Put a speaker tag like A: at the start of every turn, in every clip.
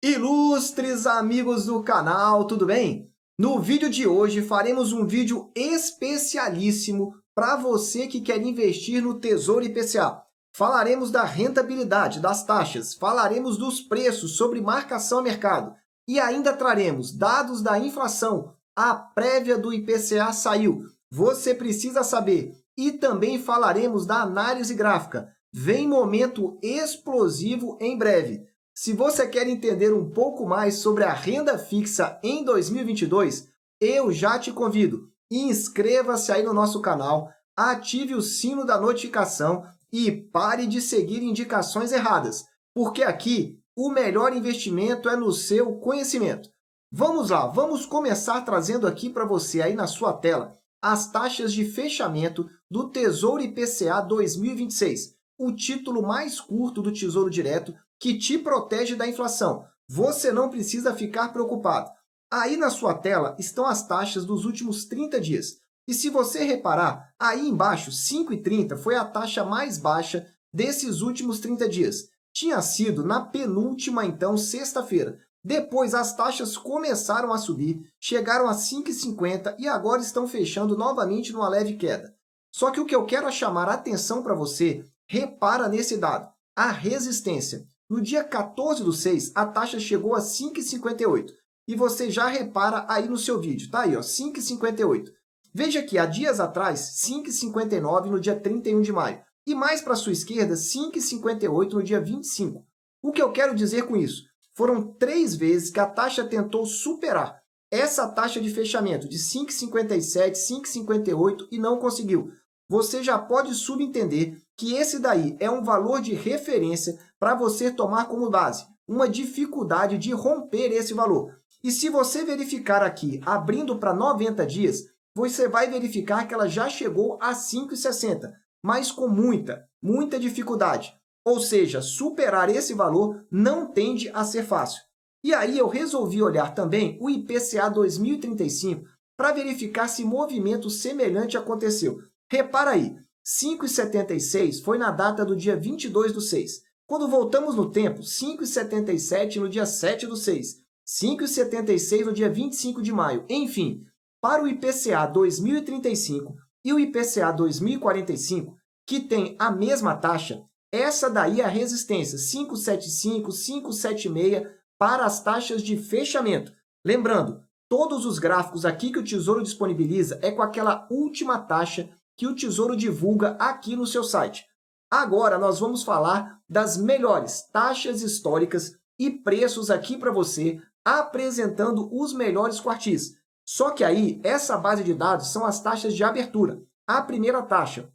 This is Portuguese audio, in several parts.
A: Ilustres amigos do canal, tudo bem? No vídeo de hoje faremos um vídeo especialíssimo para você que quer investir no Tesouro IPCA. Falaremos da rentabilidade, das taxas, falaremos dos preços sobre marcação a mercado e ainda traremos dados da inflação. A prévia do IPCA saiu, você precisa saber. E também falaremos da análise gráfica. Vem momento explosivo em breve. Se você quer entender um pouco mais sobre a renda fixa em 2022, eu já te convido. Inscreva-se aí no nosso canal, ative o sino da notificação e pare de seguir indicações erradas, porque aqui o melhor investimento é no seu conhecimento. Vamos lá, vamos começar trazendo aqui para você aí na sua tela as taxas de fechamento do Tesouro IPCA 2026, o título mais curto do Tesouro Direto que te protege da inflação. Você não precisa ficar preocupado. Aí na sua tela estão as taxas dos últimos 30 dias. E se você reparar, aí embaixo, 5,30 foi a taxa mais baixa desses últimos 30 dias. Tinha sido na penúltima, então, sexta-feira. Depois as taxas começaram a subir, chegaram a 5,50 e agora estão fechando novamente numa leve queda. Só que o que eu quero chamar a atenção para você, repara nesse dado, a resistência. No dia 14/6, a taxa chegou a 5,58. E você já repara aí no seu vídeo, tá aí, ó, 5,58. Veja que há dias atrás, 5,59 no dia 31 de maio. E mais para a sua esquerda, 5,58 no dia 25. O que eu quero dizer com isso? Foram 3 vezes que a taxa tentou superar essa taxa de fechamento de 5,57, 5,58 e não conseguiu. Você já pode subentender que esse daí é um valor de referência para você tomar como base, uma dificuldade de romper esse valor. E se você verificar aqui, abrindo para 90 dias, você vai verificar que ela já chegou a 5,60, mas com muita dificuldade. Ou seja, superar esse valor não tende a ser fácil. E aí eu resolvi olhar também o IPCA 2035 para verificar se movimento semelhante aconteceu. Repara aí, 5,76 foi na data do dia 22/6. Quando voltamos no tempo, 5,77 no dia 7/6, 5,76 no dia 25 de maio. Enfim, para o IPCA 2035 e o IPCA 2045, que tem a mesma taxa, essa daí é a resistência, 5,75, 5,76 para as taxas de fechamento. Lembrando, todos os gráficos aqui que o Tesouro disponibiliza é com aquela última taxa que o Tesouro divulga aqui no seu site. Agora nós vamos falar das melhores taxas históricas e preços aqui para você, apresentando os melhores quartis. Só que aí, essa base de dados são as taxas de abertura. A primeira taxa.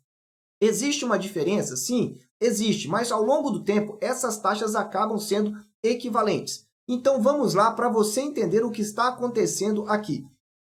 A: Existe uma diferença? Sim, existe, mas ao longo do tempo essas taxas acabam sendo equivalentes. Então vamos lá para você entender o que está acontecendo aqui.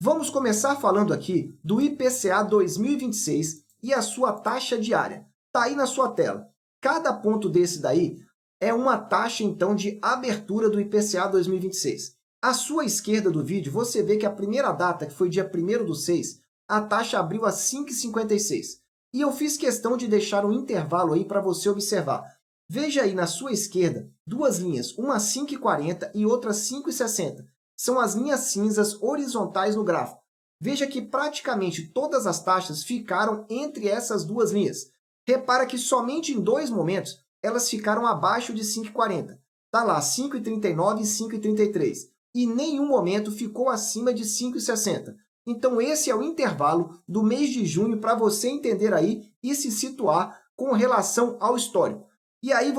A: Vamos começar falando aqui do IPCA 2026 e a sua taxa diária. Está aí na sua tela. Cada ponto desse daí é uma taxa, então, de abertura do IPCA 2026. À sua esquerda do vídeo, você vê que a primeira data, que foi dia 1º/6, a taxa abriu a 5,56. E eu fiz questão de deixar um intervalo aí para você observar. Veja aí na sua esquerda, duas linhas, uma 5,40 e outra 5,60. São as linhas cinzas horizontais no gráfico. Veja que praticamente todas as taxas ficaram entre essas duas linhas. Repara que somente em 2 momentos elas ficaram abaixo de 5,40. Está lá 5,39 e 5,33. E nenhum momento ficou acima de 5,60. Então esse é o intervalo do mês de junho para você entender aí e se situar com relação ao histórico. E aí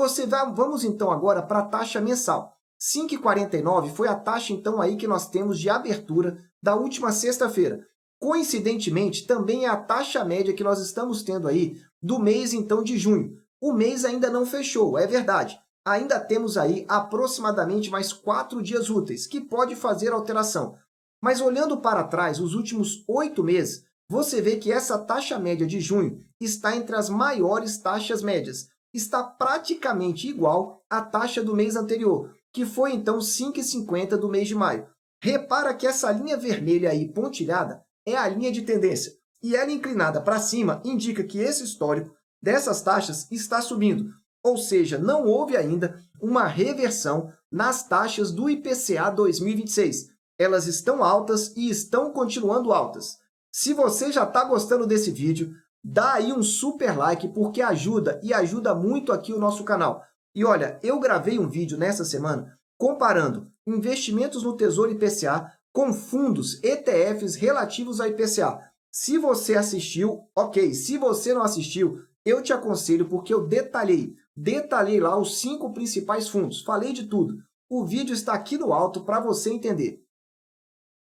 A: vamos então agora para a taxa mensal. 5,49 foi a taxa, então, aí que nós temos de abertura da última sexta-feira. Coincidentemente, também é a taxa média que nós estamos tendo aí do mês, então, de junho. O mês ainda não fechou, é verdade. Ainda temos aí aproximadamente mais 4 dias úteis, que pode fazer alteração. Mas olhando para trás, os últimos 8 meses, você vê que essa taxa média de junho está entre as maiores taxas médias. Está praticamente igual à taxa do mês anterior, que foi então 5,50 do mês de maio. Repara que essa linha vermelha aí pontilhada é a linha de tendência. E ela inclinada para cima indica que esse histórico dessas taxas está subindo. ou seja, não houve ainda uma reversão nas taxas do IPCA 2026. Elas estão altas e estão continuando altas. Se você já está gostando desse vídeo, dá aí um super like, porque ajuda e ajuda muito aqui o nosso canal. E olha, eu gravei um vídeo nessa semana comparando investimentos no Tesouro IPCA com fundos ETFs relativos ao IPCA. Se você assistiu, ok. Se você não assistiu, eu te aconselho porque eu detalhei lá os 5 principais fundos. Falei de tudo. O vídeo está aqui no alto para você entender.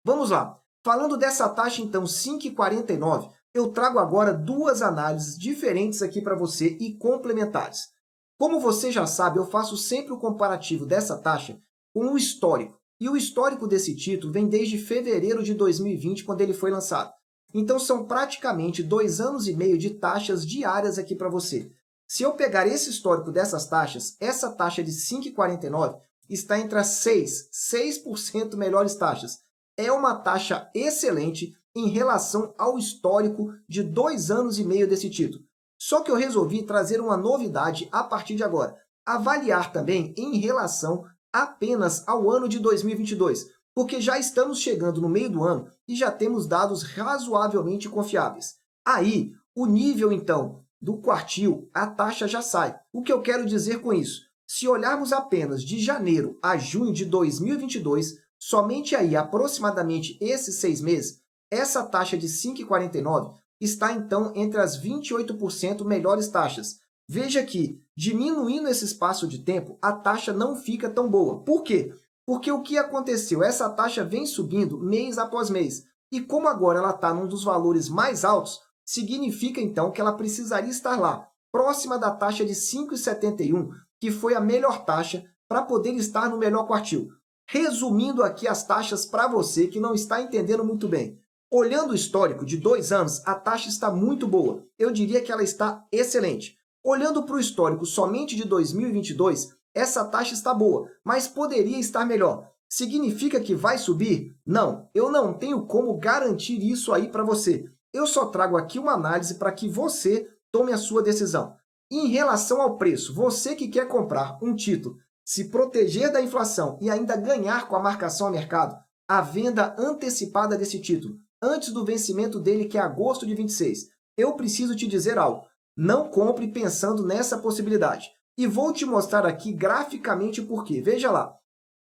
A: Vamos lá. Falando dessa taxa, então, 5,49, eu trago agora 2 análises diferentes aqui para você e complementares. Como você já sabe, eu faço sempre o comparativo dessa taxa com o histórico. E o histórico desse título vem desde fevereiro de 2020, quando ele foi lançado. Então, são praticamente 2 anos e meio de taxas diárias aqui para você. Se eu pegar esse histórico dessas taxas, essa taxa de 5,49 está entre as 6% melhores taxas. É uma taxa excelente em relação ao histórico de 2 anos e meio desse título. Só que eu resolvi trazer uma novidade a partir de agora. Avaliar também em relação apenas ao ano de 2022, porque já estamos chegando no meio do ano e já temos dados razoavelmente confiáveis. Aí, o nível, então, do quartil, a taxa já sai. O que eu quero dizer com isso? Se olharmos apenas de janeiro a junho de 2022, somente aí, aproximadamente esses 6 meses, essa taxa de 5,49 está, então, entre as 28% melhores taxas. Veja que, diminuindo esse espaço de tempo, a taxa não fica tão boa. Por quê? Porque o que aconteceu? Essa taxa vem subindo mês após mês. E como agora ela está num dos valores mais altos, significa, então, que ela precisaria estar lá, próxima da taxa de 5,71, que foi a melhor taxa para poder estar no melhor quartil. Resumindo aqui as taxas para você que não está entendendo muito bem. Olhando o histórico de 2 anos, a taxa está muito boa. Eu diria que ela está excelente. Olhando para o histórico somente de 2022, essa taxa está boa, mas poderia estar melhor. Significa que vai subir? Não, eu não tenho como garantir isso aí para você. Eu só trago aqui uma análise para que você tome a sua decisão. Em relação ao preço, você que quer comprar um título, se proteger da inflação e ainda ganhar com a marcação a mercado, a venda antecipada desse título, antes do vencimento dele, que é agosto de 26, eu preciso te dizer algo. Não compre pensando nessa possibilidade. E vou te mostrar aqui graficamente por quê. Veja lá.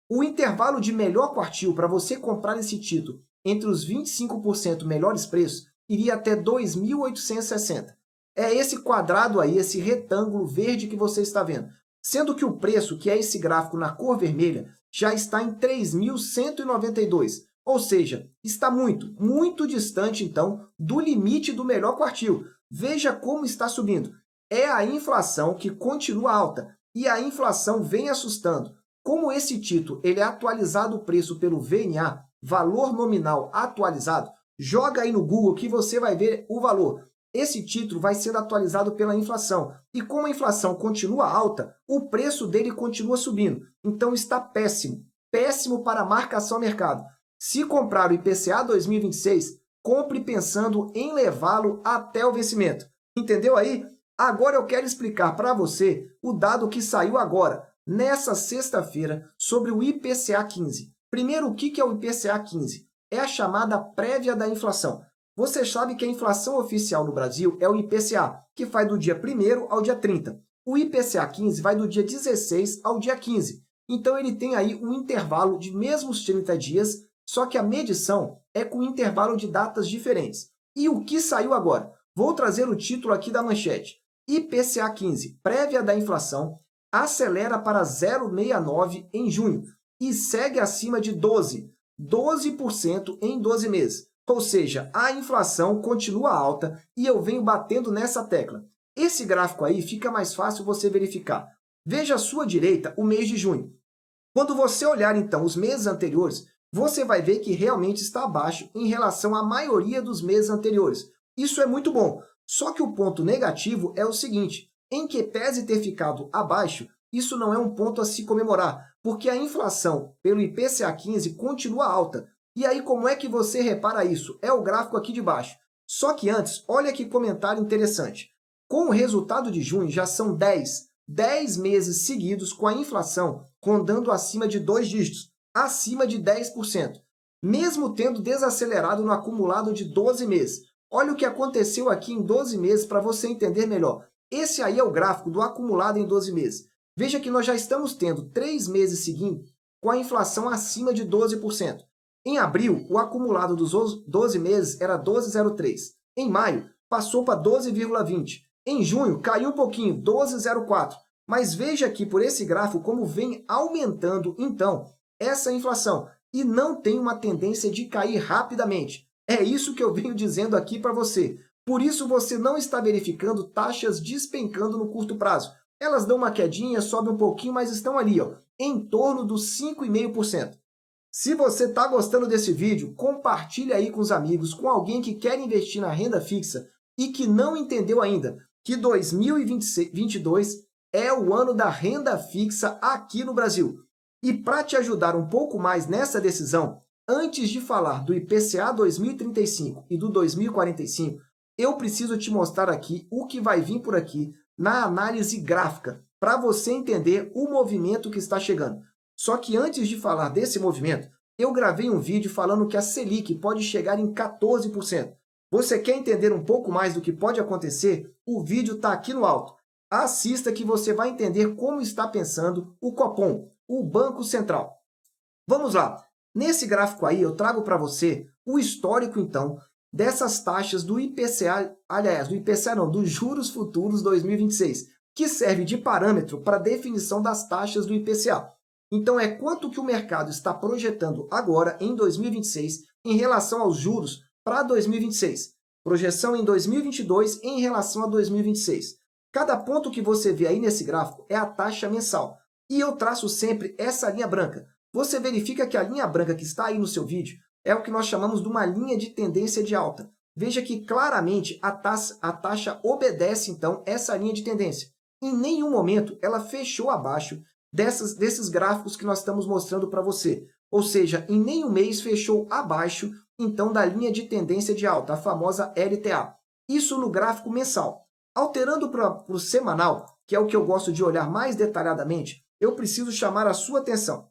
A: O intervalo de melhor quartil para você comprar esse título entre os 25% melhores preços iria até 2.860. É esse quadrado aí, esse retângulo verde que você está vendo. Sendo que o preço, que é esse gráfico na cor vermelha, já está em 3.192. Ou seja, está muito distante, então, do limite do melhor quartil. Veja como está subindo. É a inflação que continua alta, e a inflação vem assustando. Como esse título ele é atualizado o preço pelo VNA, valor nominal atualizado, joga aí no Google que você vai ver o valor. Esse título vai sendo atualizado pela inflação. E como a inflação continua alta, o preço dele continua subindo. Então está péssimo. Péssimo para a marcação a mercado. Se comprar o IPCA 2026, compre pensando em levá-lo até o vencimento. Entendeu aí? Agora eu quero explicar para você o dado que saiu agora, nessa sexta-feira, sobre o IPCA 15. Primeiro, o que é o IPCA 15? É a chamada prévia da inflação. Você sabe que a inflação oficial no Brasil é o IPCA, que vai do dia 1º ao dia 30. O IPCA 15 vai do dia 16 ao dia 15. Então, ele tem aí um intervalo de mesmos 30 dias, só que a medição é com intervalo de datas diferentes. E o que saiu agora? Vou trazer o título aqui da manchete. IPCA 15, prévia da inflação, acelera para 0,69 em junho e segue acima de 12% em 12 meses. Ou seja, a inflação continua alta e eu venho batendo nessa tecla. Esse gráfico aí fica mais fácil você verificar. Veja à sua direita o mês de junho. Quando você olhar, então, os meses anteriores, você vai ver que realmente está abaixo em relação à maioria dos meses anteriores. Isso é muito bom. Só que o ponto negativo é o seguinte, em que pese ter ficado abaixo, isso não é um ponto a se comemorar, porque a inflação pelo IPCA 15 continua alta. E aí, como é que você repara isso? É o gráfico aqui de baixo. Só que antes, olha que comentário interessante. Com o resultado de junho, já são 10 10 meses seguidos com a inflação rondando acima de 2 dígitos, acima de 10%, mesmo tendo desacelerado no acumulado de 12 meses. Olha o que aconteceu aqui em 12 meses para você entender melhor. Esse aí é o gráfico do acumulado em 12 meses. Veja que nós já estamos tendo 3 meses seguindo com a inflação acima de 12%. Em abril, o acumulado dos 12 meses era 12,03. Em maio, passou para 12,20. Em junho, caiu um pouquinho, 12,04. Mas veja aqui por esse gráfico como vem aumentando, então, essa inflação. E não tem uma tendência de cair rapidamente. É isso que eu venho dizendo aqui para você. Por isso, você não está verificando taxas despencando no curto prazo. Elas dão uma quedinha, sobem um pouquinho, mas estão ali, ó, em torno dos 5,5%. Se você está gostando desse vídeo, compartilhe aí com os amigos, com alguém que quer investir na renda fixa e que não entendeu ainda que 2022 é o ano da renda fixa aqui no Brasil. E para te ajudar um pouco mais nessa decisão, antes de falar do IPCA 2035 e do 2045, eu preciso te mostrar aqui o que vai vir por aqui na análise gráfica, para você entender o movimento que está chegando. Só que antes de falar desse movimento, eu gravei um vídeo falando que a Selic pode chegar em 14%. Você quer entender um pouco mais do que pode acontecer? O vídeo está aqui no alto. Assista que você vai entender como está pensando o Copom, o Banco Central. Vamos lá. Nesse gráfico aí, eu trago para você o histórico, então, dessas taxas do IPCA, aliás, do IPCA não, dos juros futuros 2026, que serve de parâmetro para a definição das taxas do IPCA. Então, é quanto que o mercado está projetando agora, em 2026, em relação aos juros para 2026. Projeção em 2022 em relação a 2026. Cada ponto que você vê aí nesse gráfico é a taxa mensal. E eu traço sempre essa linha branca. Você verifica que a linha branca que está aí no seu vídeo é o que nós chamamos de uma linha de tendência de alta. Veja que claramente a taxa obedece, então, essa linha de tendência. Em nenhum momento ela fechou abaixo desses gráficos que nós estamos mostrando para você. Ou seja, em nenhum mês fechou abaixo, então, da linha de tendência de alta, a famosa LTA. Isso no gráfico mensal. Alterando para o semanal, que é o que eu gosto de olhar mais detalhadamente, eu preciso chamar a sua atenção.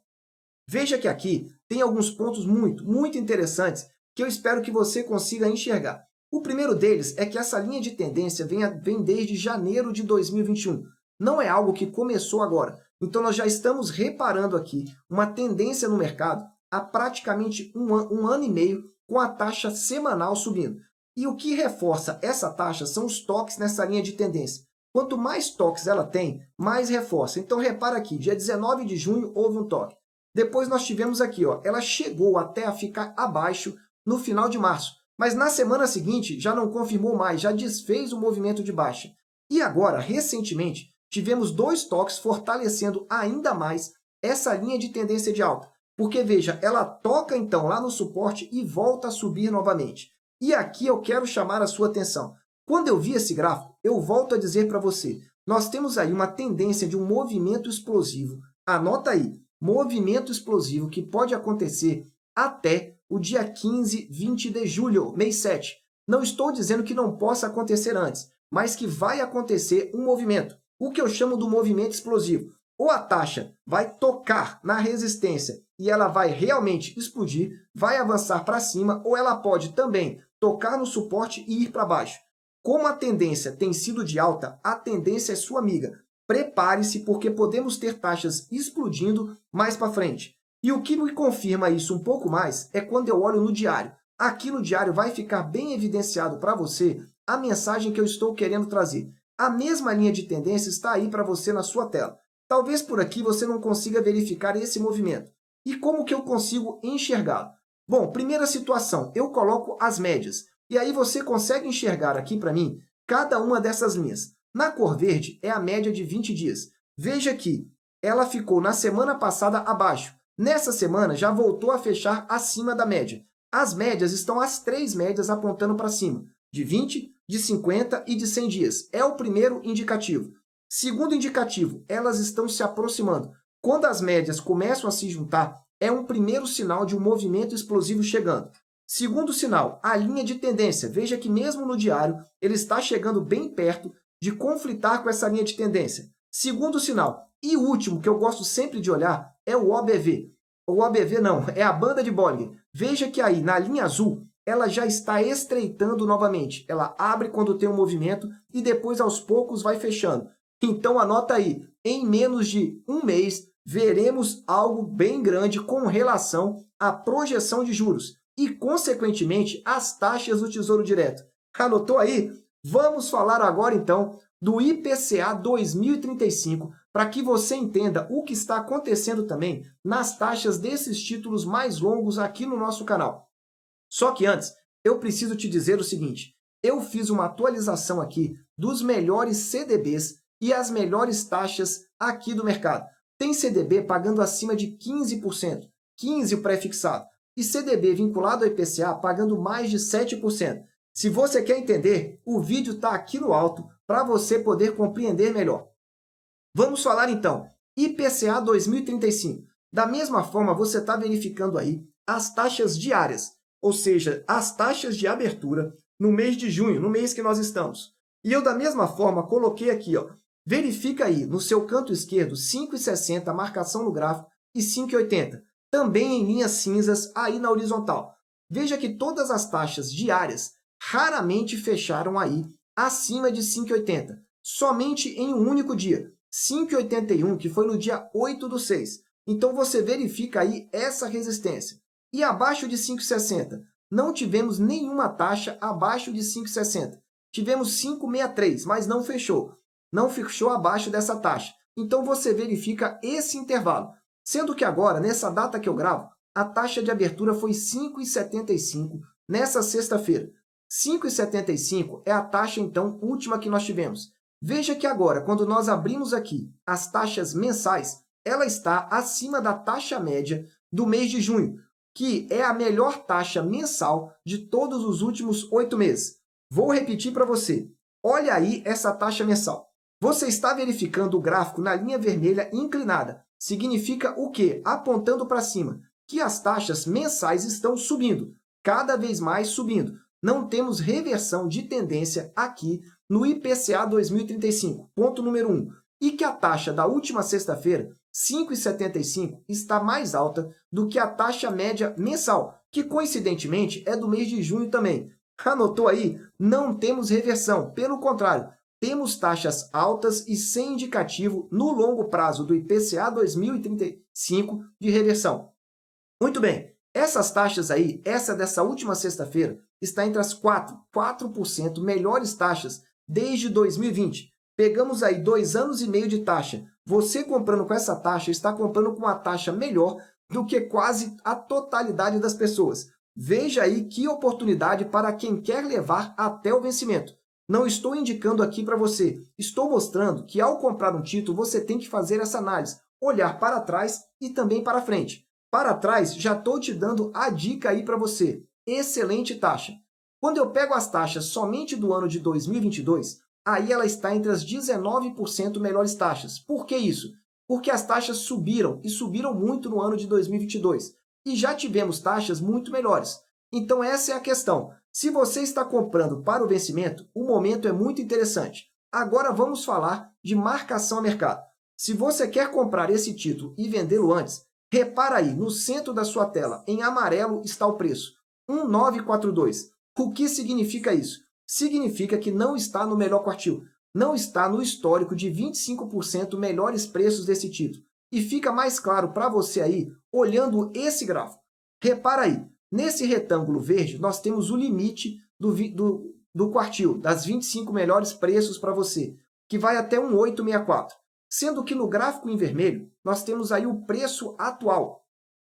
A: Veja que aqui tem alguns pontos muito interessantes que eu espero que você consiga enxergar. O primeiro deles é que essa linha de tendência vem desde janeiro de 2021. Não é algo que começou agora. Então, nós já estamos reparando aqui uma tendência no mercado há praticamente um ano e meio com a taxa semanal subindo. E o que reforça essa taxa são os toques nessa linha de tendência. Quanto mais toques ela tem, mais reforça. Então, repara aqui, dia 19 de junho houve um toque. Depois nós tivemos aqui, ó, ela chegou até a ficar abaixo no final de março. Mas na semana seguinte já não confirmou mais, já desfez o movimento de baixa. E agora, recentemente, tivemos 2 toques fortalecendo ainda mais essa linha de tendência de alta. Porque, veja, ela toca então lá no suporte e volta a subir novamente. E aqui eu quero chamar a sua atenção. Quando eu vi esse gráfico, eu volto a dizer para você, nós temos aí uma tendência de um movimento explosivo. Anota aí, movimento explosivo que pode acontecer até o dia 15, 20 de julho, mês 7. Não estou dizendo que não possa acontecer antes, mas que vai acontecer um movimento. O que eu chamo do movimento explosivo. Ou a taxa vai tocar na resistência e ela vai realmente explodir, vai avançar para cima, ou ela pode também tocar no suporte e ir para baixo. Como a tendência tem sido de alta, a tendência é sua amiga. Prepare-se, porque podemos ter taxas explodindo mais para frente. E o que me confirma isso um pouco mais é quando eu olho no diário. Aqui no diário vai ficar bem evidenciado para você a mensagem que eu estou querendo trazer. A mesma linha de tendência está aí para você na sua tela. Talvez por aqui você não consiga verificar esse movimento. E como que eu consigo enxergá-lo? Bom, primeira situação, eu coloco as médias. E aí você consegue enxergar aqui para mim cada uma dessas linhas. Na cor verde é a média de 20 dias. Veja que ela ficou na semana passada abaixo. Nessa semana já voltou a fechar acima da média. As médias estão as 3 médias apontando para cima, de 20, de 50 e de 100 dias. É o primeiro indicativo. Segundo indicativo, elas estão se aproximando. Quando as médias começam a se juntar, é um primeiro sinal de um movimento explosivo chegando. Segundo sinal, a linha de tendência. Veja que mesmo no diário, ele está chegando bem perto de conflitar com essa linha de tendência. Segundo sinal. E o último, que eu gosto sempre de olhar, é o OBV. O OBV não, é a banda de Bollinger. Veja que aí, na linha azul, ela já está estreitando novamente. Ela abre quando tem um movimento e depois, aos poucos, vai fechando. Então, anota aí, em menos de um mês, veremos algo bem grande com relação à projeção de juros e, consequentemente, as taxas do Tesouro Direto. Anotou aí? Vamos falar agora, então, do IPCA 2035, para que você entenda o que está acontecendo também nas taxas desses títulos mais longos aqui no nosso canal. Só que antes, eu preciso te dizer o seguinte, eu fiz uma atualização aqui dos melhores CDBs e as melhores taxas aqui do mercado. Tem CDB pagando acima de 15%, 15% o pré-fixado, e CDB vinculado ao IPCA pagando mais de 7%. Se você quer entender, o vídeo está aqui no alto para você poder compreender melhor. Vamos falar então, IPCA 2035. Da mesma forma, você está verificando aí as taxas diárias, ou seja, as taxas de abertura no mês de junho, no mês que nós estamos. E eu, da mesma forma, coloquei aqui, ó, verifica aí no seu canto esquerdo 5,60 a marcação no gráfico e 5,80, também em linhas cinzas aí na horizontal. Veja que todas as taxas diárias raramente fecharam aí acima de 5,80, somente em um único dia, 5,81, que foi no dia 8/6. Então, você verifica aí essa resistência. E abaixo de 5,60, não tivemos nenhuma taxa abaixo de 5,60. Tivemos 5,63, mas não fechou. Não fechou abaixo dessa taxa. Então, você verifica esse intervalo. Sendo que agora, nessa data que eu gravo, a taxa de abertura foi 5,75 nessa sexta-feira. 5,75 é a taxa, então, última que nós tivemos. Veja que agora, quando nós abrimos aqui as taxas mensais, ela está acima da taxa média do mês de junho, que é a melhor taxa mensal de todos os últimos 8 meses. Vou repetir para você. Olha aí essa taxa mensal. Você está verificando o gráfico na linha vermelha inclinada. Significa o quê? Apontando para cima, que as taxas mensais estão subindo, cada vez mais subindo. Não temos reversão de tendência aqui no IPCA 2035, ponto número 1. E que a taxa da última sexta-feira, 5,75, está mais alta do que a taxa média mensal, que coincidentemente é do mês de junho também. Anotou aí? Não temos reversão, pelo contrário, temos taxas altas e sem indicativo no longo prazo do IPCA 2035 de reversão. Muito bem, essas taxas aí, essa dessa última sexta-feira, está entre as 4% melhores taxas desde 2020. Pegamos aí 2 anos e meio de taxa. Você comprando com essa taxa, está comprando com uma taxa melhor do que quase a totalidade das pessoas. Veja aí que oportunidade para quem quer levar até o vencimento. Não estou indicando aqui para você, estou mostrando que ao comprar um título, você tem que fazer essa análise, olhar para trás e também para frente. Para trás, já estou te dando a dica aí para você. Excelente taxa. Quando eu pego as taxas somente do ano de 2022, aí ela está entre as 19% melhores taxas. Por que isso? Porque as taxas subiram, e subiram muito no ano de 2022. E já tivemos taxas muito melhores. Então, essa é a questão. Se você está comprando para o vencimento, o momento é muito interessante. Agora, vamos falar de marcação a mercado. Se você quer comprar esse título e vendê-lo antes, repara aí, no centro da sua tela, em amarelo, está o preço, 1,942. O que significa isso? Significa que não está no melhor quartil, não está no histórico de 25% melhores preços desse título. E fica mais claro para você aí, olhando esse gráfico. Repara aí, nesse retângulo verde, nós temos o limite do quartil, das 25 melhores preços para você, que vai até 1,864. Sendo que no gráfico em vermelho, nós temos aí o preço atual.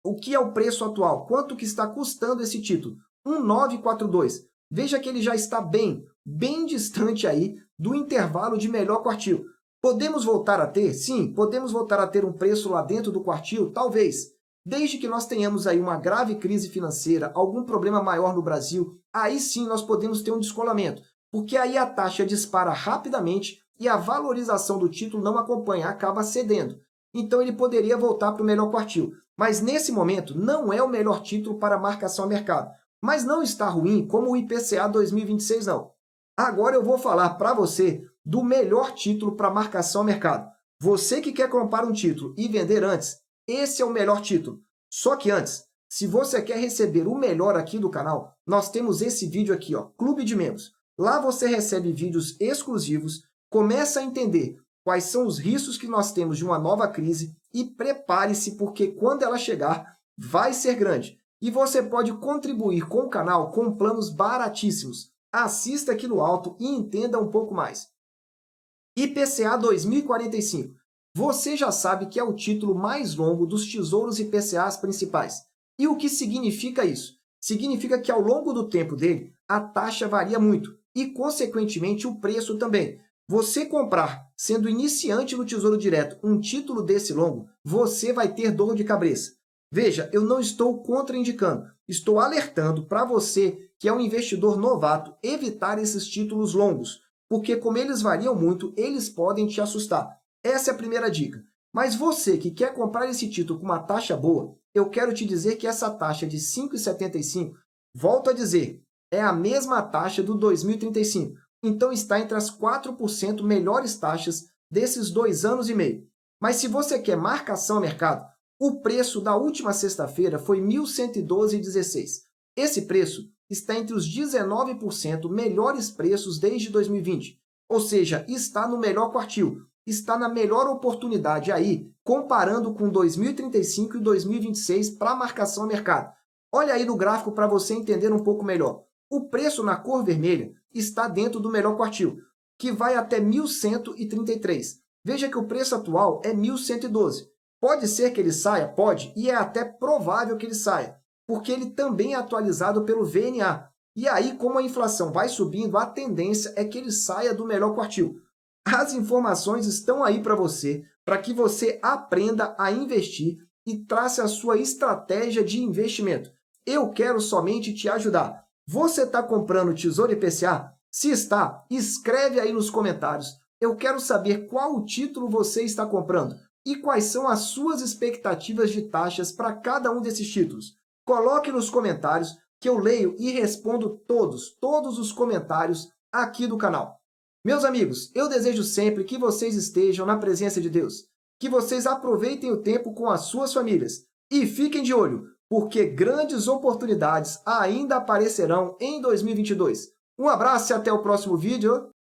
A: O que é o preço atual? Quanto que está custando esse título? 1,942. Veja que ele já está bem distante aí do intervalo de melhor quartil. Podemos voltar a ter? Sim, podemos voltar a ter um preço lá dentro do quartil? Talvez. Desde que nós tenhamos aí uma grave crise financeira, algum problema maior no Brasil, aí sim nós podemos ter um descolamento, porque aí a taxa dispara rapidamente e a valorização do título não acompanha, acaba cedendo. Então ele poderia voltar para o melhor quartil. Mas nesse momento não é o melhor título para marcação a mercado. Mas não está ruim como o IPCA 2026 não. Agora eu vou falar para você do melhor título para marcação a mercado. Você que quer comprar um título e vender antes, esse é o melhor título. Só que antes, se você quer receber o melhor aqui do canal, nós temos esse vídeo aqui, ó, Clube de Membros. Lá você recebe vídeos exclusivos, começa a entender quais são os riscos que nós temos de uma nova crise e prepare-se porque quando ela chegar, vai ser grande. E você pode contribuir com o canal com planos baratíssimos. Assista aqui no alto e entenda um pouco mais. IPCA 2045. Você já sabe que é o título mais longo dos tesouros IPCAs principais. E o que significa isso? Significa que ao longo do tempo dele, a taxa varia muito e, consequentemente, o preço também. Você comprar, sendo iniciante no Tesouro Direto, um título desse longo, você vai ter dor de cabeça. Veja, eu não estou contraindicando, estou alertando para você que é um investidor novato evitar esses títulos longos, porque como eles variam muito, eles podem te assustar. Essa é a primeira dica. Mas você que quer comprar esse título com uma taxa boa, eu quero te dizer que essa taxa de 5,75, volto a dizer, é a mesma taxa do 2035. Então está entre as 4% melhores taxas desses 2 anos e meio. Mas se você quer marcação a mercado, o preço da última sexta-feira foi R$ 1.112,16. Esse preço está entre os 19% melhores preços desde 2020. Ou seja, está no melhor quartil, está na melhor oportunidade aí, comparando com 2035 e 2026 para marcação a mercado. Olha aí no gráfico para você entender um pouco melhor. O preço na cor vermelha está dentro do melhor quartil, que vai até 1.133. Veja que o preço atual é 1.112. Pode ser que ele saia? Pode, e é até provável que ele saia, porque ele também é atualizado pelo VNA. E aí, como a inflação vai subindo, a tendência é que ele saia do melhor quartil. As informações estão aí para você, para que você aprenda a investir e trace a sua estratégia de investimento. Eu quero somente te ajudar. Você está comprando Tesouro IPCA? Se está, escreve aí nos comentários. Eu quero saber qual o título você está comprando e quais são as suas expectativas de taxas para cada um desses títulos. Coloque nos comentários que eu leio e respondo todos os comentários aqui do canal. Meus amigos, eu desejo sempre que vocês estejam na presença de Deus, que vocês aproveitem o tempo com as suas famílias e fiquem de olho, porque grandes oportunidades ainda aparecerão em 2022. Um abraço e até o próximo vídeo.